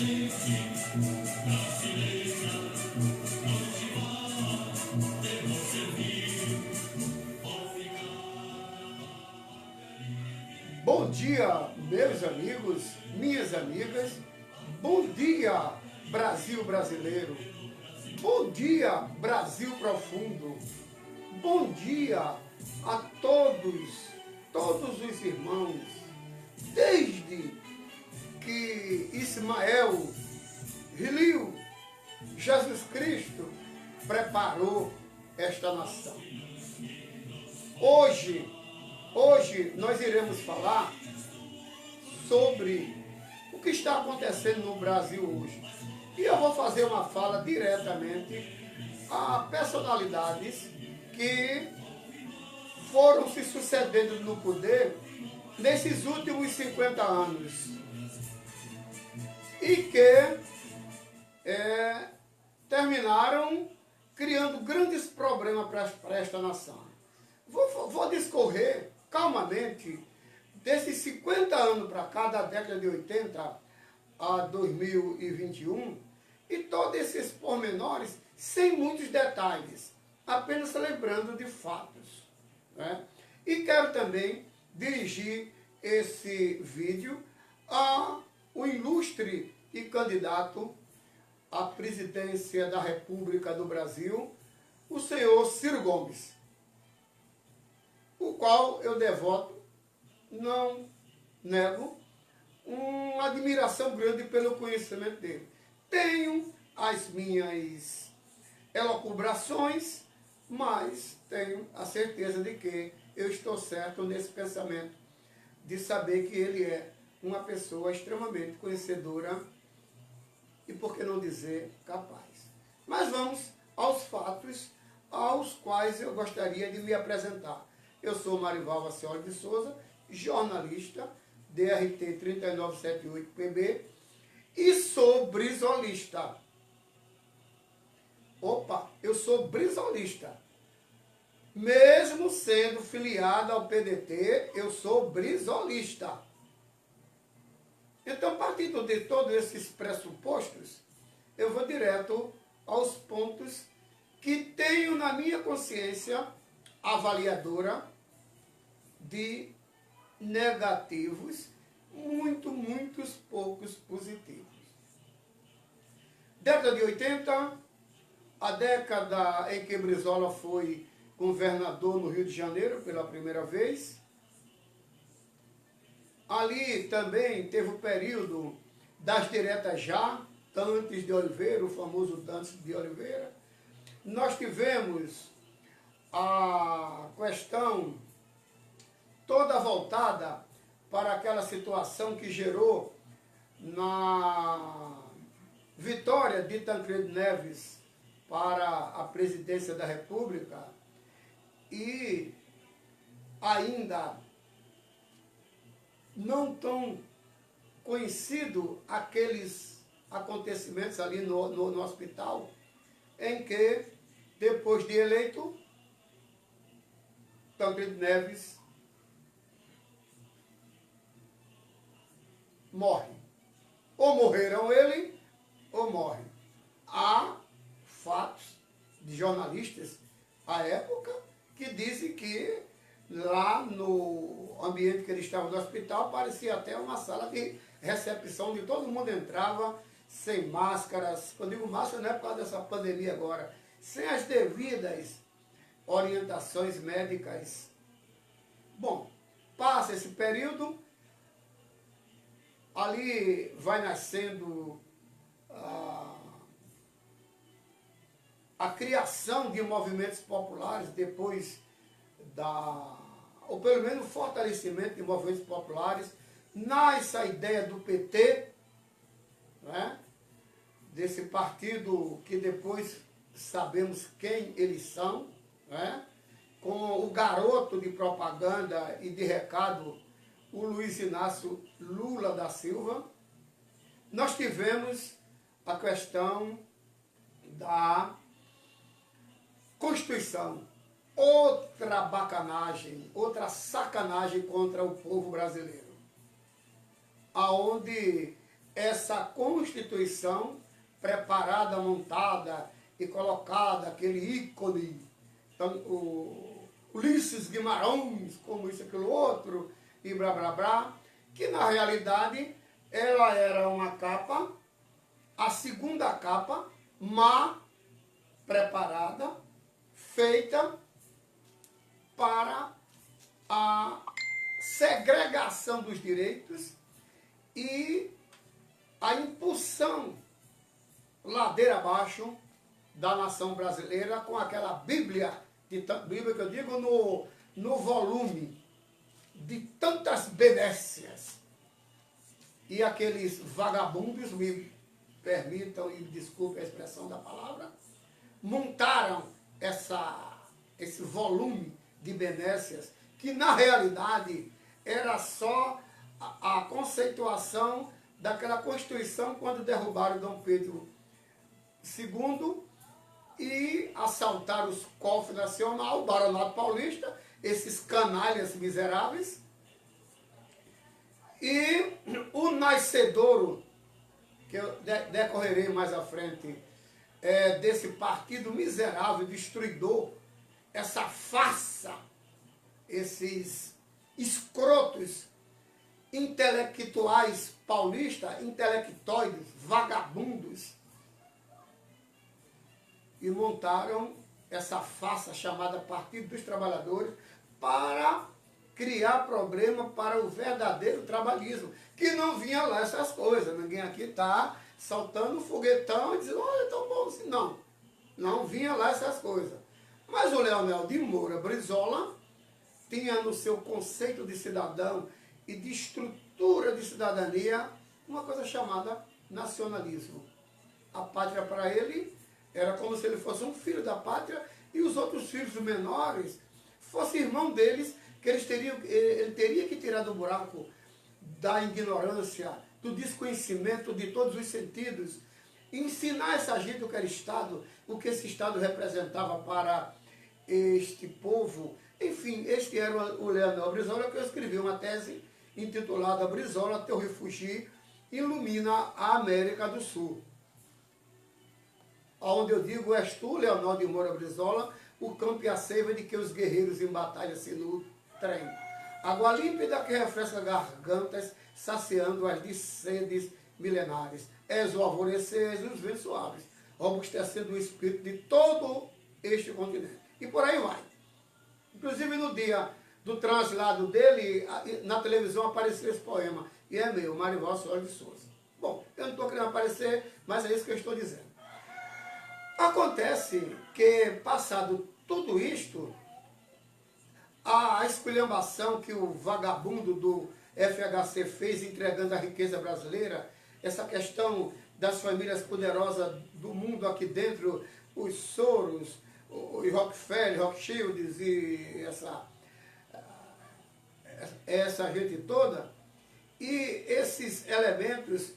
Bom dia, meus amigos, minhas amigas. Bom dia, Brasil brasileiro. Bom dia, Brasil profundo. Bom dia a todos os irmãos. Desde que Ismael Rilio, Jesus Cristo, preparou esta nação. Hoje nós iremos falar sobre o que está acontecendo no Brasil hoje. E eu vou fazer uma fala diretamente a personalidades que foram se sucedendo no poder nesses últimos 50 anos. E que terminaram criando grandes problemas para esta nação. Vou discorrer calmamente desses 50 anos para cá, da década de 80 a 2021, e todos esses pormenores, sem muitos detalhes, apenas lembrando de fatos, né? E quero também dirigir esse vídeo ao ilustre e candidato à presidência da República do Brasil, o senhor Ciro Gomes, o qual eu devoto, não nego, uma admiração grande pelo conhecimento dele. Tenho as minhas elucubrações, mas tenho a certeza de que eu estou certo nesse pensamento, de saber que ele é uma pessoa extremamente conhecedora e, por que não dizer, capaz. Mas vamos aos fatos aos quais eu gostaria de me apresentar. Eu sou Marival Vacioli de Souza, jornalista, DRT 3978PB, e sou brisolista. Eu sou brisolista. Mesmo sendo filiado ao PDT, eu sou brisolista. Então, partindo de todos esses pressupostos, eu vou direto aos pontos que tenho na minha consciência avaliadora de negativos, muitos poucos positivos. Década de 80, a década em que Brizola foi governador no Rio de Janeiro pela primeira vez. Ali também teve o período das diretas já, Dantes de Oliveira, o famoso Dantes de Oliveira. Nós tivemos a questão toda voltada para aquela situação que gerou na vitória de Tancredo Neves para a presidência da República, e ainda não tão conhecido aqueles acontecimentos ali no hospital, em que, depois de eleito, Tancredo Neves morre. Ou morreram ele, ou morre. Há fatos de jornalistas à época que dizem que lá no ambiente que ele estava no hospital parecia até uma sala de recepção, onde todo mundo entrava sem máscaras. Quando digo máscara, não é por causa dessa pandemia agora, sem as devidas orientações médicas. Bom, passa esse período, ali vai nascendo a criação de movimentos populares, depois ou pelo menos o fortalecimento de movimentos populares, nasce a ideia do PT, né? Desse partido que depois sabemos quem eles são, né? Com o garoto de propaganda e de recado, o Luiz Inácio Lula da Silva. Nós tivemos a questão da Constituição, outra bacanagem, outra sacanagem contra o povo brasileiro, aonde essa Constituição preparada, montada e colocada, aquele ícone, então, o Ulisses Guimarães, como isso, aquilo outro, e blá, blá, blá, que na realidade ela era uma capa, a segunda capa, má preparada, feita para a segregação dos direitos e a impulsão ladeira abaixo da nação brasileira com aquela Bíblia que eu digo no volume de tantas benécias. E aqueles vagabundos, me permitam e me desculpem a expressão da palavra, montaram esse volume de benécias, que na realidade era só a conceituação daquela Constituição quando derrubaram Dom Pedro II e assaltaram os cofres nacional, o Baronato Paulista, esses canalhas miseráveis, e o nascedouro, que eu decorrerei mais à frente, desse partido miserável, destruidor, essa farsa, esses escrotos intelectuais paulistas, intelectoides, vagabundos, e montaram essa farsa chamada Partido dos Trabalhadores para criar problema para o verdadeiro trabalhismo, que não vinha lá essas coisas. Ninguém aqui está saltando foguetão e dizendo, olha, tão bom assim. Não, não vinha lá essas coisas. Mas o Leonel de Moura Brizola tinha no seu conceito de cidadão e de estrutura de cidadania uma coisa chamada nacionalismo. A pátria para ele era como se ele fosse um filho da pátria e os outros filhos menores fossem irmão deles, que ele teria que tirar do buraco da ignorância, do desconhecimento de todos os sentidos, e ensinar essa gente o que era Estado, o que esse Estado representava para este povo. Enfim, este era o Leonel Brizola, que eu escrevi uma tese intitulada Brizola, Teu Refugio Ilumina a América do Sul. Onde eu digo, és tu, Leonel de Moura Brizola, o campo e a seiva de que os guerreiros em batalha se nutrem. Água límpida que refresca gargantas, saciando-as de sedes milenares. És o alvorecer, és os ventos suaves, robustecendo o espírito de todo este continente. E por aí vai. Inclusive no dia do translado dele, na televisão apareceu esse poema, e é meu, Marival Soares de Souza. Bom, eu não estou querendo aparecer, mas é isso que eu estou dizendo. Acontece que, passado tudo isto, a esculhambação que o vagabundo do FHC fez entregando a riqueza brasileira, essa questão das famílias poderosas do mundo aqui dentro, os Soros, os Rockefeller, Rothschilds e essa gente toda, e esses elementos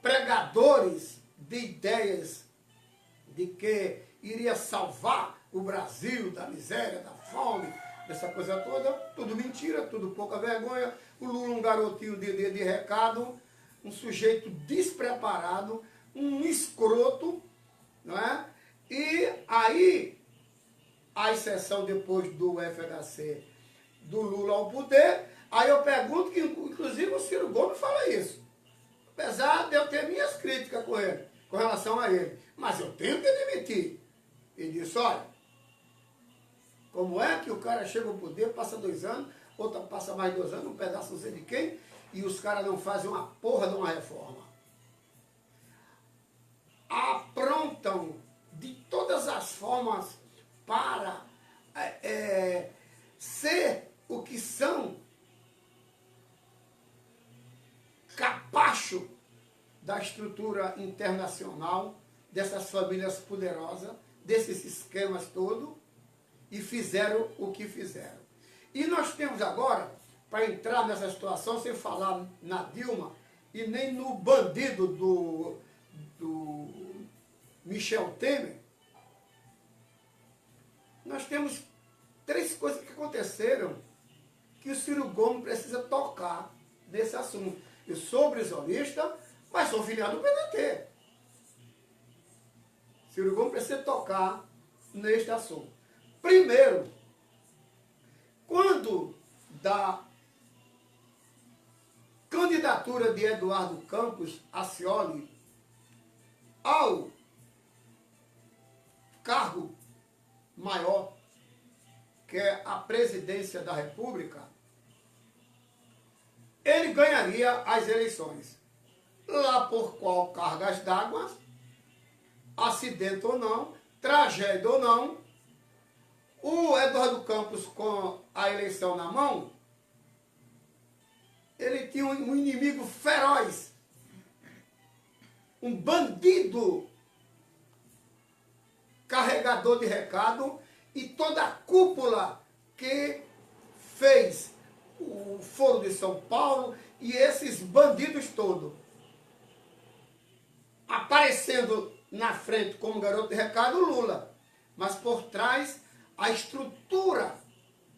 pregadores de ideias de que iria salvar o Brasil da miséria, da fome, dessa coisa toda, tudo mentira, tudo pouca vergonha. O Lula, um garotinho de recado, um sujeito despreparado, um escroto, não é? E aí, a exceção depois do FHC, do Lula ao poder, aí eu pergunto que, inclusive, o Ciro Gomes fala isso. Apesar de eu ter minhas críticas com ele, com relação a ele. Mas eu tenho que demitir. E disse, olha, como é que o cara chega ao poder, passa 2 anos, outra passa mais 2 anos, um pedaço não sei de quem, e os caras não fazem uma porra de uma reforma. Aprontam de todas as formas para ser o que são, capacho da estrutura internacional, dessas famílias poderosas, desses esquemas todos, e fizeram o que fizeram. E nós temos agora, para entrar nessa situação, sem falar na Dilma, e nem no bandido do Michel Temer, nós temos 3 coisas que aconteceram que o Ciro Gomes precisa tocar nesse assunto. Eu sou brisolista, mas sou filiado do PDT. Ciro Gomes precisa tocar neste assunto. Primeiro, quando da candidatura de Eduardo Campos Ascioli ao cargo maior, que é a presidência da República, ele ganharia as eleições. Lá por qual cargas d'água, acidente ou não, tragédia ou não, o Eduardo Campos, com a eleição na mão, ele tinha um inimigo feroz, um bandido carregador de recado, e toda a cúpula que fez o Foro de São Paulo e esses bandidos todos aparecendo na frente como garoto de recado, Lula, mas por trás a estrutura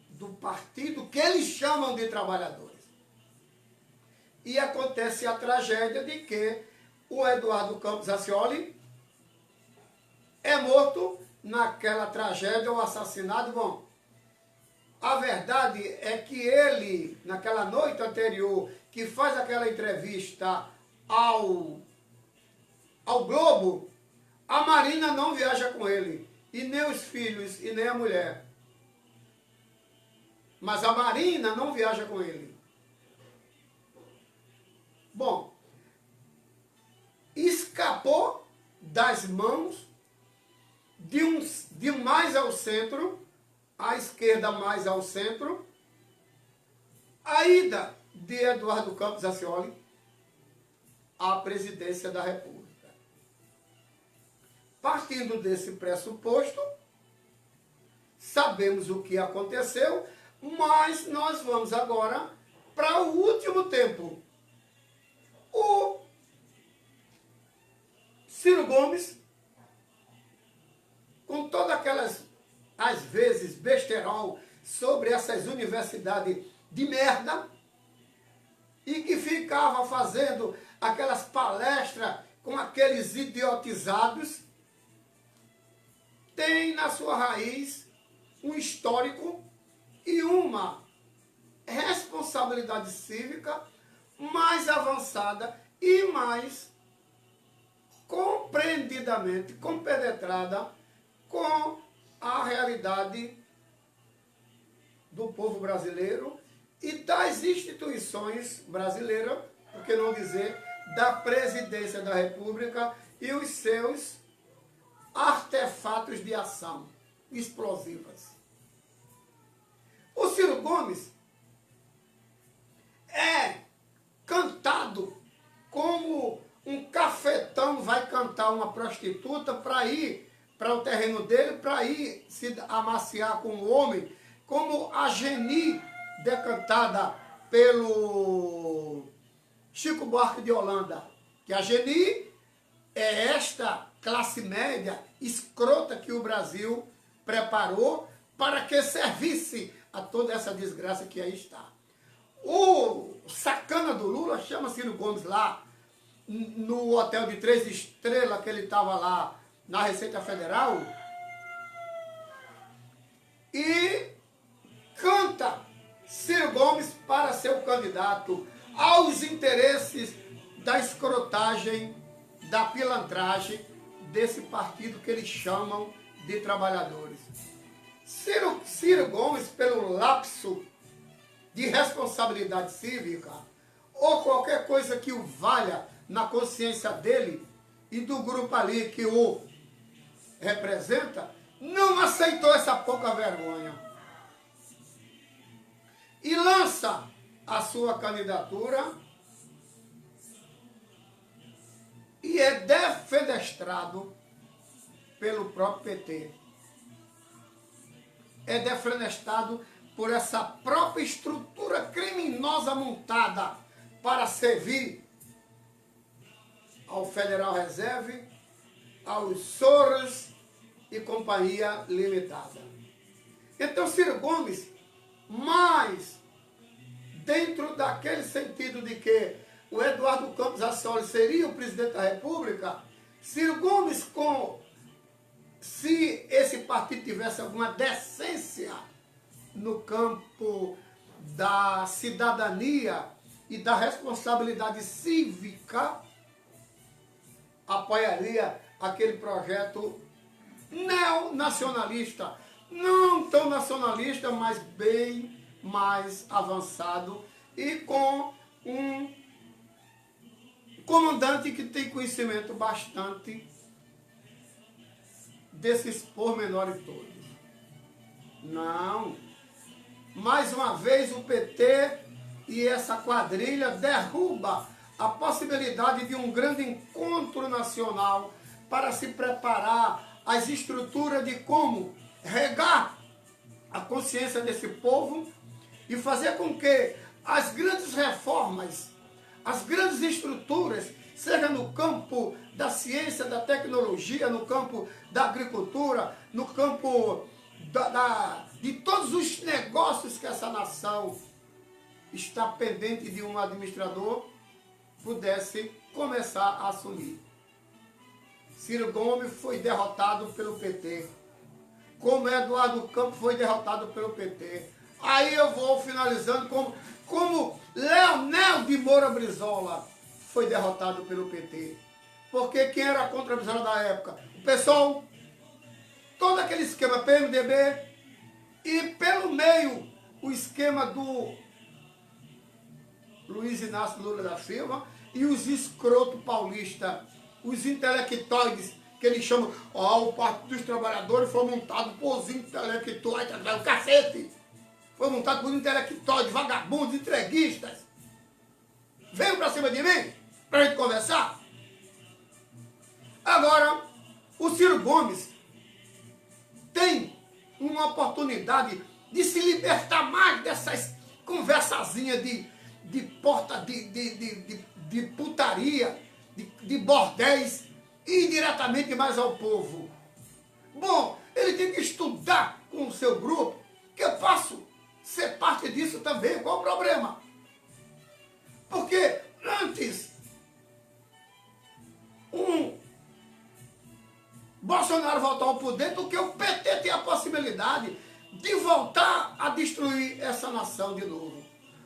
do partido que eles chamam de trabalhadores. E acontece a tragédia de que o Eduardo Campos Ascioli é morto naquela tragédia ou assassinado. Bom, a verdade é que ele, naquela noite anterior, que faz aquela entrevista ao Globo, a Marina não viaja com ele, e nem os filhos, e nem a mulher. Mas a Marina não viaja com ele. Bom, escapou das mãos de um mais ao centro, à esquerda mais ao centro, a ida de Eduardo Campos Ascioli à presidência da República. Partindo desse pressuposto, sabemos o que aconteceu, mas nós vamos agora para o último tempo. O Ciro Gomes, com todas aquelas, às vezes, besterol sobre essas universidades de merda, e que ficava fazendo aquelas palestras com aqueles idiotizados, tem na sua raiz um histórico e uma responsabilidade cívica mais avançada e mais compreendidamente compenetrada com a realidade do povo brasileiro e das instituições brasileiras, por que não dizer, da presidência da República e os seus artefatos de ação explosivas. O Ciro Gomes é cantado como um cafetão vai cantar uma prostituta para ir para o terreno dele, para ir se amaciar com o homem, como a Geni, decantada pelo Chico Buarque de Holanda, que a Geni é esta classe média escrota que o Brasil preparou para que servisse a toda essa desgraça que aí está. O sacana do Lula chama Ciro Gomes lá, no hotel de 3 estrelas que ele estava lá na Receita Federal, e canta Ciro Gomes para ser o candidato aos interesses da escrotagem, da pilantragem desse partido que eles chamam de trabalhadores. Ciro Gomes, pelo lapso de responsabilidade cívica, ou qualquer coisa que o valha na consciência dele e do grupo ali que o representa, não aceitou essa pouca vergonha. E lança a sua candidatura e é defenestrado pelo próprio PT. É defenestrado por essa própria estrutura criminosa montada para servir ao Federal Reserve, aos Soros e Companhia Limitada. Então Ciro Gomes, mais dentro daquele sentido de que o Eduardo Campos Assolli seria o presidente da República, Ciro Gomes, se esse partido tivesse alguma decência no campo da cidadania e da responsabilidade cívica, apoiaria aquele projeto neonacionalista, não tão nacionalista, mas bem mais avançado e com um comandante que tem conhecimento bastante desses pormenores todos. Não. Mais uma vez o PT e essa quadrilha derruba a possibilidade de um grande encontro nacional para se preparar as estruturas de como regar a consciência desse povo e fazer com que as grandes reformas, as grandes estruturas, seja no campo da ciência, da tecnologia, no campo da agricultura, no campo de todos os negócios que essa nação está pendente de um administrador, pudesse começar a assumir. Ciro Gomes foi derrotado pelo PT, como Eduardo Campos foi derrotado pelo PT. Aí eu vou finalizando como Leonel de Moura Brizola foi derrotado pelo PT. Porque quem era contra a Brizola da época? O PSOL, todo aquele esquema PMDB e pelo meio o esquema do Luiz Inácio Lula da Silva e os escroto paulistas, os intelectoides, que eles chamam, o Partido dos Trabalhadores foi montado por os intelectuais, o cacete! Foi montado por intelectuais, vagabundos, entreguistas. Veio pra cima de mim, pra gente conversar. Agora, o Ciro Gomes tem uma oportunidade de se libertar mais dessas conversazinhas de porta, de putaria, de bordéis, e ir diretamente mais ao povo. Bom, ele tem que estudar com o seu grupo, que eu posso ser parte disso também. Qual o problema? Porque antes, Bolsonaro voltar ao poder, do que o PT tem a possibilidade de voltar a destruir essa nação de novo.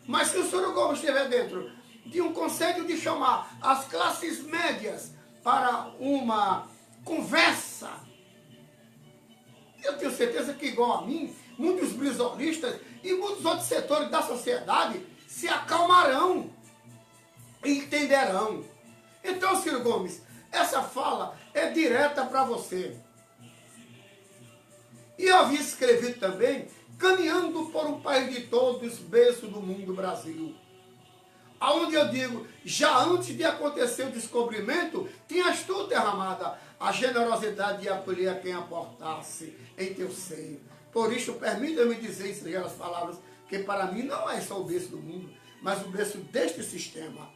Mas se o Ciro Gomes estiver dentro de um conselho de chamar as classes médias para uma conversa, eu tenho certeza que, igual a mim, muitos brizolistas e muitos outros setores da sociedade se acalmarão e entenderão. Então, Ciro Gomes, essa fala é direta para você. E eu havia escrevido também, caminhando por um país de todos, berço do mundo, Brasil. Aonde eu digo, já antes de acontecer o descobrimento, tinhas tu derramada a generosidade de acolher a quem aportasse em teu seio. Por isso, permita-me dizer em singelas palavras, que para mim não é só o berço do mundo, mas o berço deste sistema.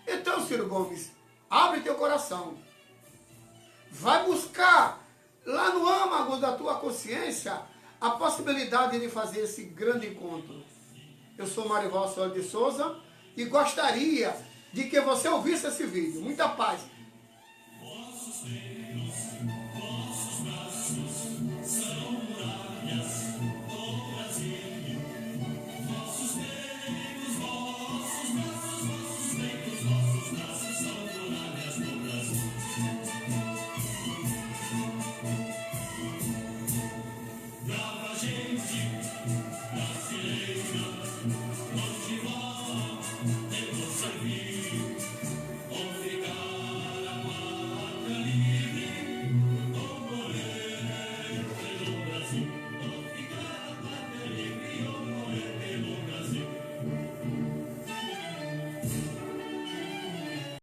Então, Ciro Gomes, abre teu coração. Vai buscar lá no âmago da tua consciência a possibilidade de fazer esse grande encontro. Eu sou Marival Assolli de Souza e gostaria de que você ouvisse esse vídeo. Muita paz.